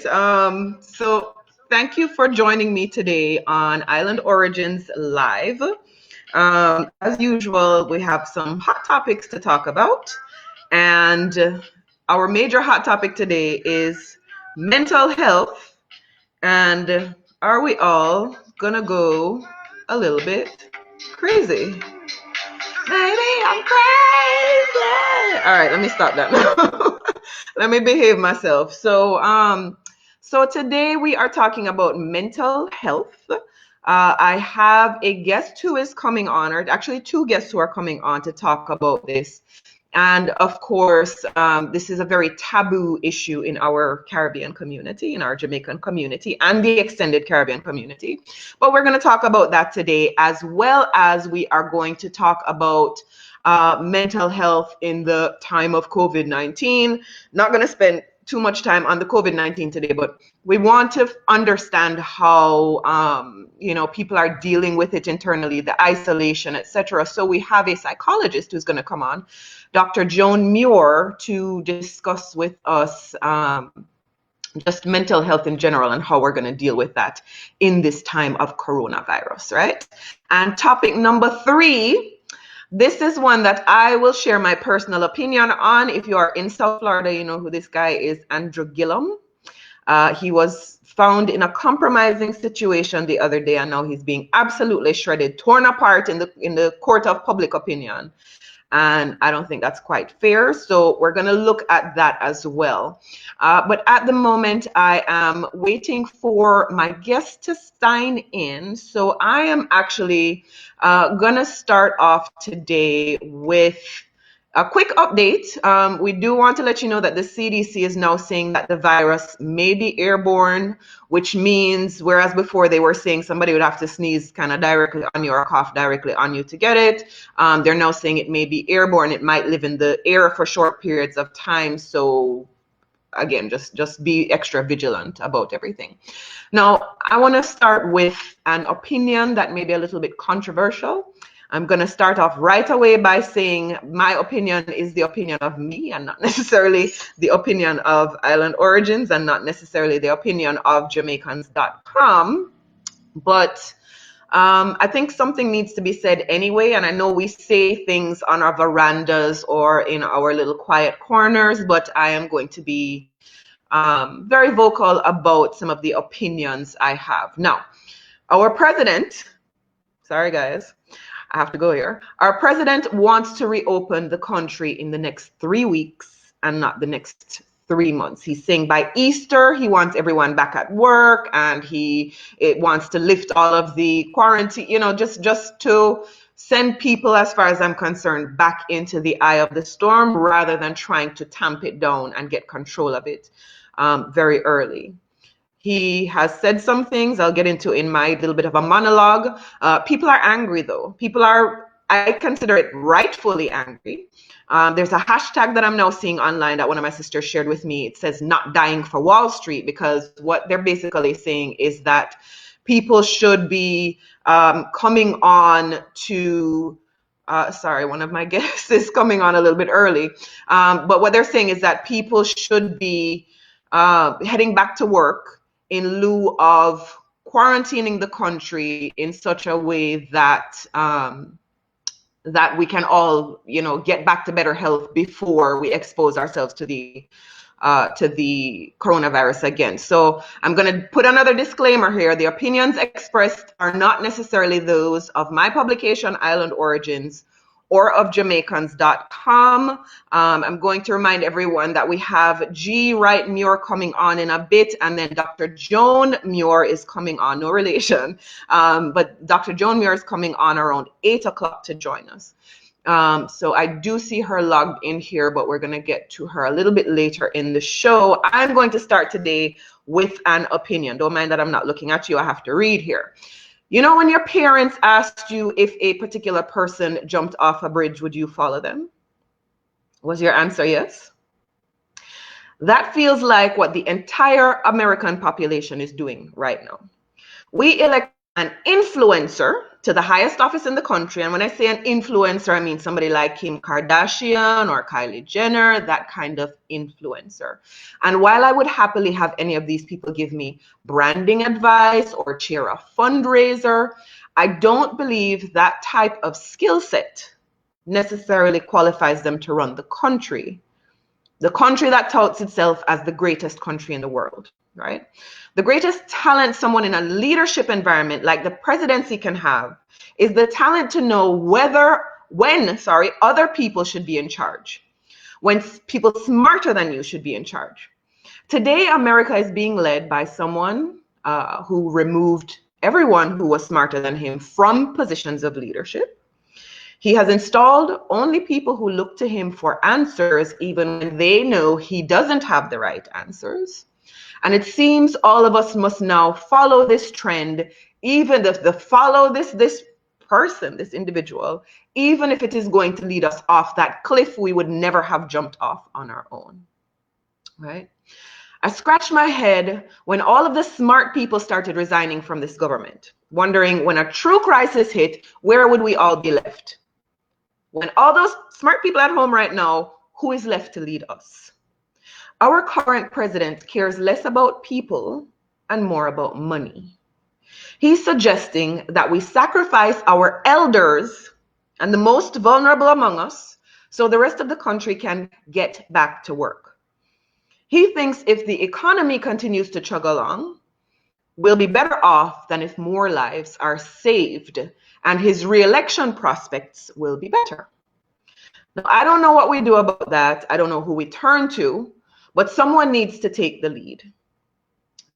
right. So thank you for joining me today on Island Origins Live. As usual, we have some hot topics to talk about. And our major hot topic today is mental health. And are we all gonna go a little bit crazy? Maybe I'm crazy. All right, let me stop that now. Let me behave myself. So today we are talking about mental health. I have a guest who is coming on, or actually two guests who are coming on to talk about this. And of course, this is a very taboo issue in our Caribbean community, in our Jamaican community, and the extended Caribbean community. But we're going to talk about that today, as well as we are going to talk about mental health in the time of COVID-19. Not going to spend too much time on the COVID-19 today, but we want to understand how people are dealing with it internally, the isolation, etc. So we have a psychologist who's going to come on, Dr. Joan Muir, to discuss with us just mental health in general and how we're going to deal with that in this time of coronavirus, right? And topic number 3. This is one that I will share my personal opinion on. If you are in South Florida, you know who this guy is, Andrew Gillum. He was found in a compromising situation the other day, and now he's being absolutely shredded, torn apart in the court of public opinion. And I don't think that's quite fair. So we're going to look at that as well. But at the moment, I am waiting for my guest to sign in. So I am actually going to start off today with a quick update. We do want to let you know that the CDC is now saying that the virus may be airborne, which means, whereas before they were saying somebody would have to sneeze kind of directly on you or cough directly on you to get it, they're now saying it may be airborne. It might live in the air for short periods of time. So again, just be extra vigilant about everything. Now, I want to start with an opinion that may be a little bit controversial. I'm going to start off right away by saying my opinion is the opinion of me and not necessarily the opinion of Island Origins and not necessarily the opinion of Jamaicans.com. But I think something needs to be said anyway. And I know we say things on our verandas or in our little quiet corners, but I am going to be very vocal about some of the opinions I have. Now, our president, sorry guys, I have to go here. Our president wants to reopen the country in the next 3 weeks and not the next 3 months. He's saying by Easter, he wants everyone back at work and it wants to lift all of the quarantine, just to send people, as far as I'm concerned, back into the eye of the storm rather than trying to tamp it down and get control of it very early. He has said some things I'll get into in my little bit of a monologue. People are angry, though. I consider it rightfully angry. There's a hashtag that I'm now seeing online that one of my sisters shared with me. It says "not dying for Wall Street," because what they're basically saying is that people should be coming on to sorry, one of my guests is coming on a little bit early. But what they're saying is that people should be heading back to work in lieu of quarantining the country in such a way that that we can all, get back to better health before we expose ourselves to the coronavirus again. So I'm going to put another disclaimer here. The opinions expressed are not necessarily those of my publication, Island Origins, or of Jamaicans.com. I'm going to remind everyone that we have Wright Muir coming on in a bit, and then Dr. Joan Muir is coming on, no relation, but Dr. Joan Muir is coming on around 8 o'clock to join us. So I do see her logged in here, but we're going to get to her a little bit later in the show. I'm going to start today with an opinion. Don't mind that I'm not looking at you. I have to read here. You know, when your parents asked you if a particular person jumped off a bridge, would you follow them? Was your answer yes? That feels like what the entire American population is doing right now. We elect an influencer to the highest office in the country. And when I say an influencer, I mean somebody like Kim Kardashian or Kylie Jenner, that kind of influencer. And while I would happily have any of these people give me branding advice or chair a fundraiser, I don't believe that type of skill set necessarily qualifies them to run the country that touts itself as the greatest country in the world, right? The greatest talent someone in a leadership environment like the presidency can have is the talent to know when other people should be in charge, when people smarter than you should be in charge. Today, America is being led by someone who removed everyone who was smarter than him from positions of leadership. He has installed only people who look to him for answers, even when they know he doesn't have the right answers. And it seems all of us must now follow this trend, even if follow this person, this individual, even if it is going to lead us off that cliff we would never have jumped off on our own, right? I scratched my head when all of the smart people started resigning from this government, wondering when a true crisis hit, where would we all be left? When all those smart people at home right now, who is left to lead us? Our current president cares less about people and more about money. He's suggesting that we sacrifice our elders and the most vulnerable among us so the rest of the country can get back to work. He thinks if the economy continues to chug along, we'll be better off than if more lives are saved, and his re-election prospects will be better. Now, I don't know what we do about that. I don't know who we turn to, but someone needs to take the lead.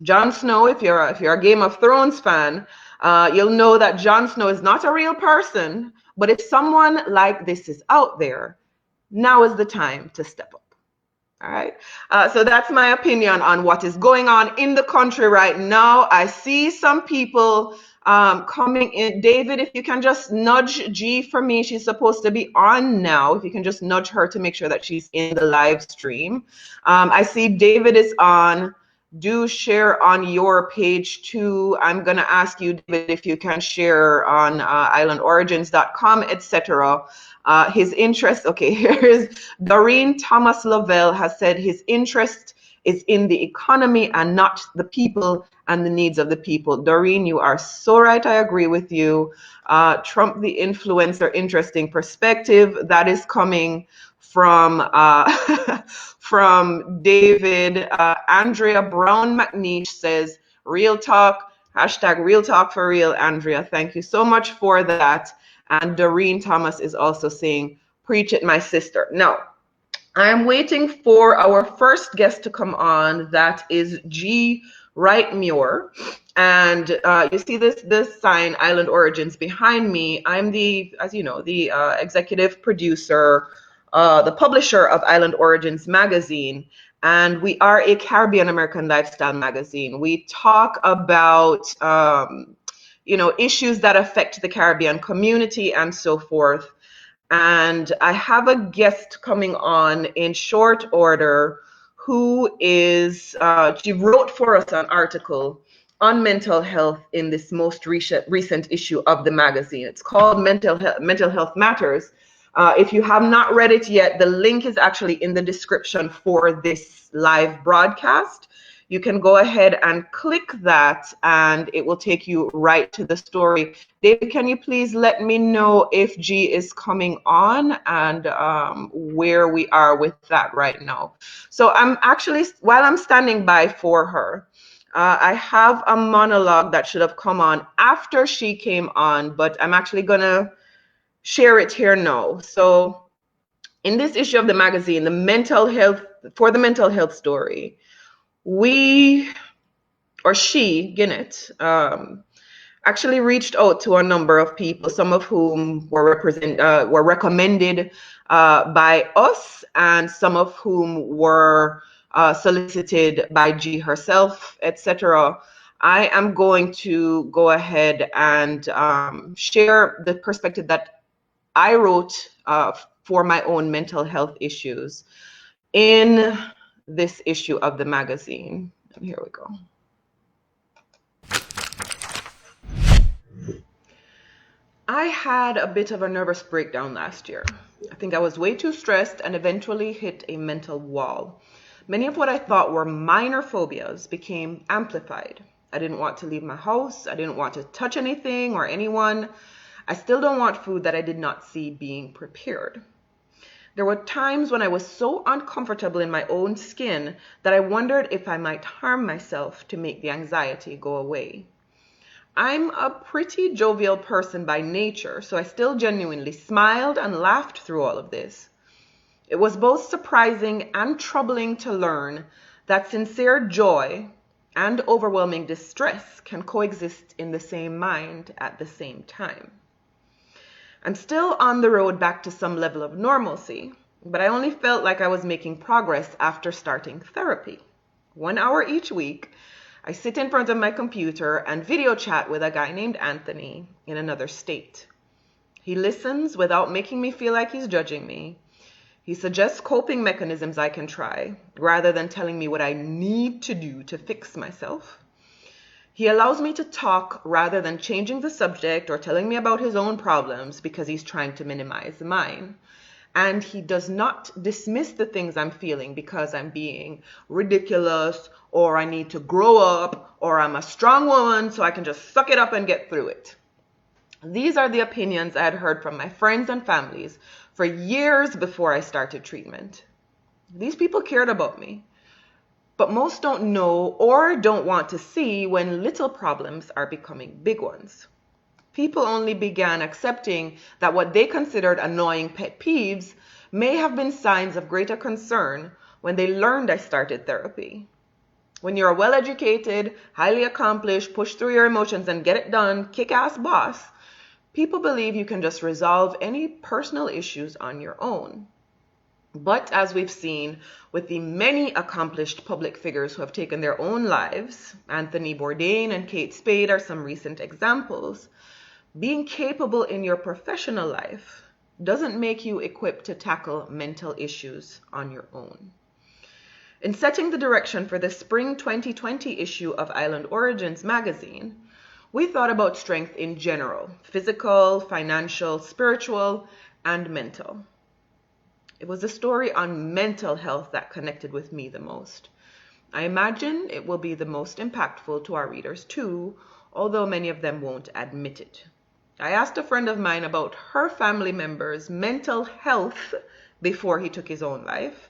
Jon Snow, if you're a Game of Thrones fan, you'll know that Jon Snow is not a real person, but if someone like this is out there, now is the time to step up. All right. So that's my opinion on what is going on in the country right now. I see some people coming in. David, if you can just nudge G for me, she's supposed to be on now. If you can just nudge her to make sure that she's in the live stream. I see David is on. Do share on your page too. I'm going to ask you, David, if you can share on islandorigins.com, etc. His interest, okay, here's Doreen Thomas Lovell has said his interest is in the economy and not the people and the needs of the people. Doreen, you are so right. I agree with you. Trump the influencer, interesting perspective. That is coming from from David. Andrea Brown McNeish says, real talk, hashtag real talk for real, Andrea. Thank you so much for that. And Doreen Thomas is also saying, preach it, my sister. Now, I'm waiting for our first guest to come on. That is Wright Muir. And you see this sign, Island Origins, behind me. I'm the, as you know, the executive producer, the publisher of Island Origins magazine. And we are a Caribbean American lifestyle magazine. We talk about issues that affect the Caribbean community and so forth. And I have a guest coming on in short order who is, she wrote for us an article on mental health in this most recent issue of the magazine. It's called Mental Health Matters. If you have not read it yet, the link is actually in the description for this live broadcast. You can go ahead and click that and it will take you right to the story. David, can you please let me know if G is coming on and where we are with that right now? So I'm actually, while I'm standing by for her, I have a monologue that should have come on after she came on, but I'm actually gonna share it here now. So in this issue of the magazine, the mental health story, we, or she, Ginnett, actually reached out to a number of people, some of whom were recommended by us, and some of whom were solicited by G herself, etc. I am going to go ahead and share the perspective that I wrote for my own mental health issues in this issue of the magazine. And here we go. I had a bit of a nervous breakdown last year. I think I was way too stressed and eventually hit a mental wall. Many of what I thought were minor phobias became amplified. I didn't want to leave my house. I didn't want to touch anything or anyone. I still don't want food that I did not see being prepared. There were times when I was so uncomfortable in my own skin that I wondered if I might harm myself to make the anxiety go away. I'm a pretty jovial person by nature, so I still genuinely smiled and laughed through all of this. It was both surprising and troubling to learn that sincere joy and overwhelming distress can coexist in the same mind at the same time. I'm still on the road back to some level of normalcy, but I only felt like I was making progress after starting therapy. 1 hour each week, I sit in front of my computer and video chat with a guy named Anthony in another state. He listens without making me feel like he's judging me. He suggests coping mechanisms I can try, rather than telling me what I need to do to fix myself. He allows me to talk rather than changing the subject or telling me about his own problems because he's trying to minimize mine. And he does not dismiss the things I'm feeling because I'm being ridiculous or I need to grow up or I'm a strong woman so I can just suck it up and get through it. These are the opinions I had heard from my friends and families for years before I started treatment. These people cared about me, but most don't know or don't want to see when little problems are becoming big ones. People only began accepting that what they considered annoying pet peeves may have been signs of greater concern when they learned I started therapy. When you're a well-educated, highly accomplished, push through your emotions and get it done, kick-ass boss, people believe you can just resolve any personal issues on your own. But as we've seen with the many accomplished public figures who have taken their own lives, Anthony Bourdain and Kate Spade are some recent examples, being capable in your professional life doesn't make you equipped to tackle mental issues on your own. In setting the direction for the spring 2020 issue of Island Origins magazine, we thought about strength in general, physical, financial, spiritual, and mental. It was a story on mental health that connected with me the most. I imagine it will be the most impactful to our readers too, although many of them won't admit it. I asked a friend of mine about her family member's mental health before he took his own life,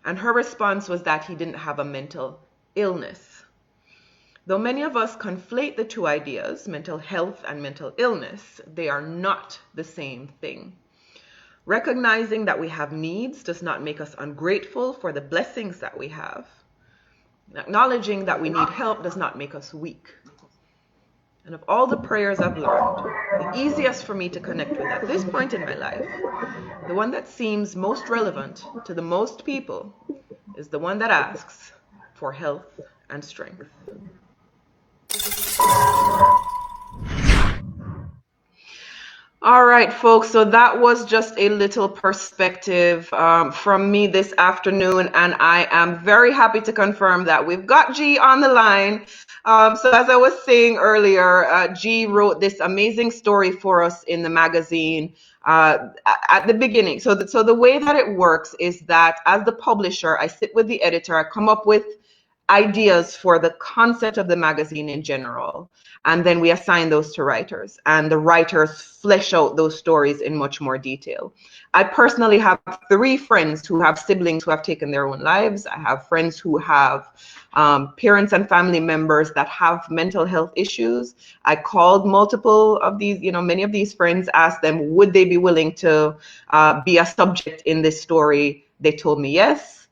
and her response was that he didn't have a mental illness. Though many of us conflate the two ideas, mental health and mental illness, they are not the same thing. Recognizing that we have needs does not make us ungrateful for the blessings that we have. Acknowledging that we need help does not make us weak. And of all the prayers I've learned, the easiest for me to connect with at this point in my life, the one that seems most relevant to the most people, is the one that asks for health and strength. All right, folks, so that was just a little perspective from me this afternoon, and I am very happy to confirm that we've got G on the line. So as I was saying earlier, G wrote this amazing story for us in the magazine at the beginning. So the way that it works is that as the publisher, I sit with the editor, I come up with ideas for the concept of the magazine in general, and then we assign those to writers, and the writers flesh out those stories in much more detail. I personally have 3 friends who have siblings who have taken their own lives. I have friends who have parents and family members that have mental health issues. I called multiple of these, many of these friends, asked them, would they be willing to be a subject in this story? They told me yes.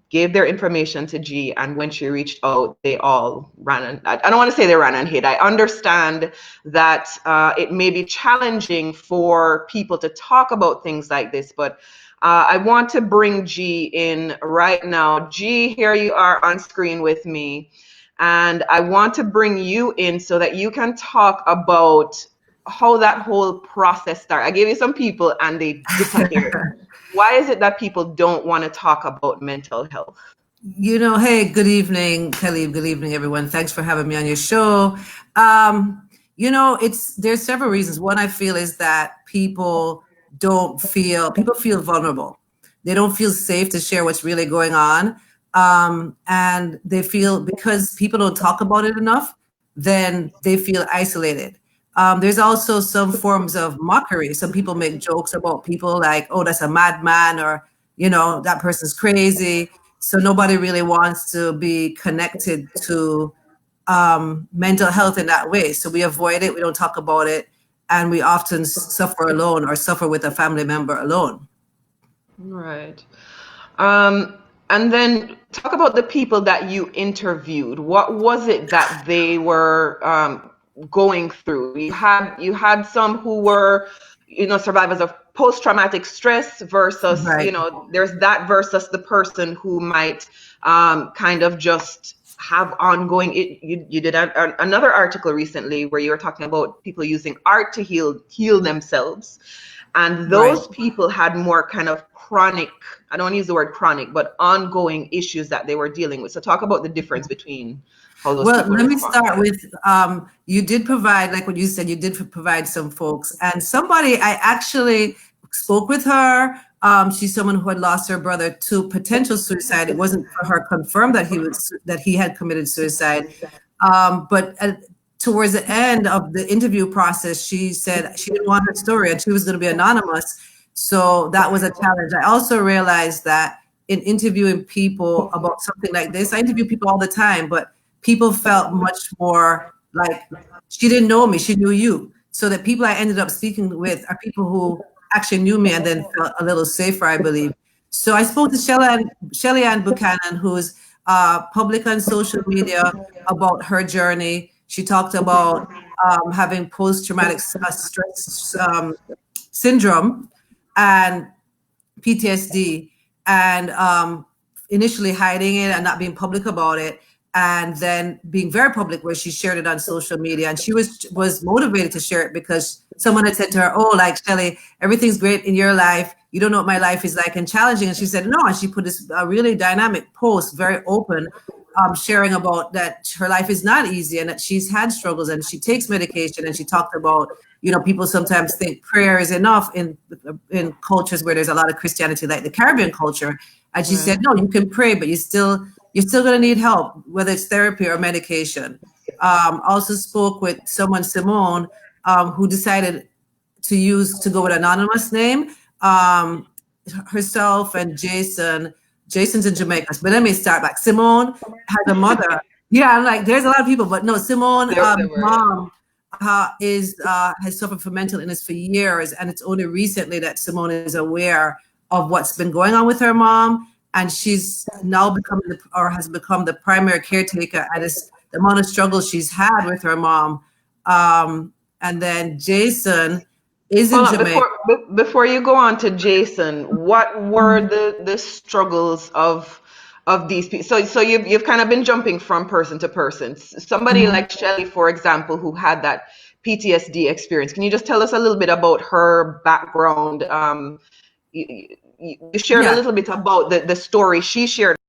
Gave their information to G, and when she reached out, they all ran. And I don't want to say they ran and hid. I understand that it may be challenging for people to talk about things like this, but I want to bring G in right now. G, here you are on screen with me, and I want to bring you in so that you can talk about how that whole process started. I gave you some people and they disappeared. Why is it that people don't want to talk about mental health? Hey, good evening, Kelly. Good evening, everyone. Thanks for having me on your show. there's several reasons. One, I feel, is that people feel vulnerable. They don't feel safe to share what's really going on. And they feel, because people don't talk about it enough, then they feel isolated. There's also some forms of mockery. Some people make jokes about people like, oh, that's a madman, or, that person's crazy. So nobody really wants to be connected to mental health in that way. So we avoid it, we don't talk about it, and we often suffer alone or suffer with a family member alone. Right. And then talk about the people that you interviewed. What was it that they were going through? You had some who were, survivors of post-traumatic stress versus, Right. there's that versus the person who might kind of just have ongoing. You did another article recently where you were talking about people using art to heal themselves. And those Right. people had more kind of chronic, I don't want to use the word chronic, but ongoing issues that they were dealing with. So talk about the difference between how those Well, people let me respond. start with, you did provide, like what you said, you did provide some folks. And somebody, I actually spoke with her. She's someone who had lost her brother to potential suicide. It wasn't for her confirmed that he had committed suicide. But towards the end of the interview process, she said she didn't want her story and she was going to be anonymous. So that was a challenge. I also realized that in interviewing people about something like this, I interview people all the time, but people felt much more like, she didn't know me, she knew you. So the people I ended up speaking with are people who actually knew me and then felt a little safer, I believe. So I spoke to Shelly Ann Buchanan, who's public on social media, about her journey. She talked about having post-traumatic stress syndrome and PTSD, and initially hiding it and not being public about it, and then being very public where she shared it on social media. And she was motivated to share it because someone had said to her, oh, like, Shelly, everything's great in your life, you don't know what my life is like and challenging. And she said no, and she put this really dynamic post, very open, sharing about that her life is not easy and that she's had struggles and she takes medication. And she talked about, people sometimes think prayer is enough in cultures where there's a lot of Christianity, like the Caribbean culture. And she said, no, you can pray, but you're still going to need help, whether it's therapy or medication. Also spoke with someone, Simone, who decided to go with an anonymous name. Herself and Jason's in Jamaica. But let me start back. Simone has a mother. Yeah, I'm like, there's a lot of people, but no, Simone, mom has suffered from mental illness for years, and it's only recently that Simone is aware of what's been going on with her mom, and she's now has become the primary caretaker. And it's the amount of struggle she's had with her mom. And then Jason is in Jamaica. Before you go on to Jason, what were the struggles of these people? So you've kind of been jumping from person to person. Somebody like Shelly, for example, who had that PTSD experience. Can you just tell us a little bit about her background? You shared a little bit about the story she shared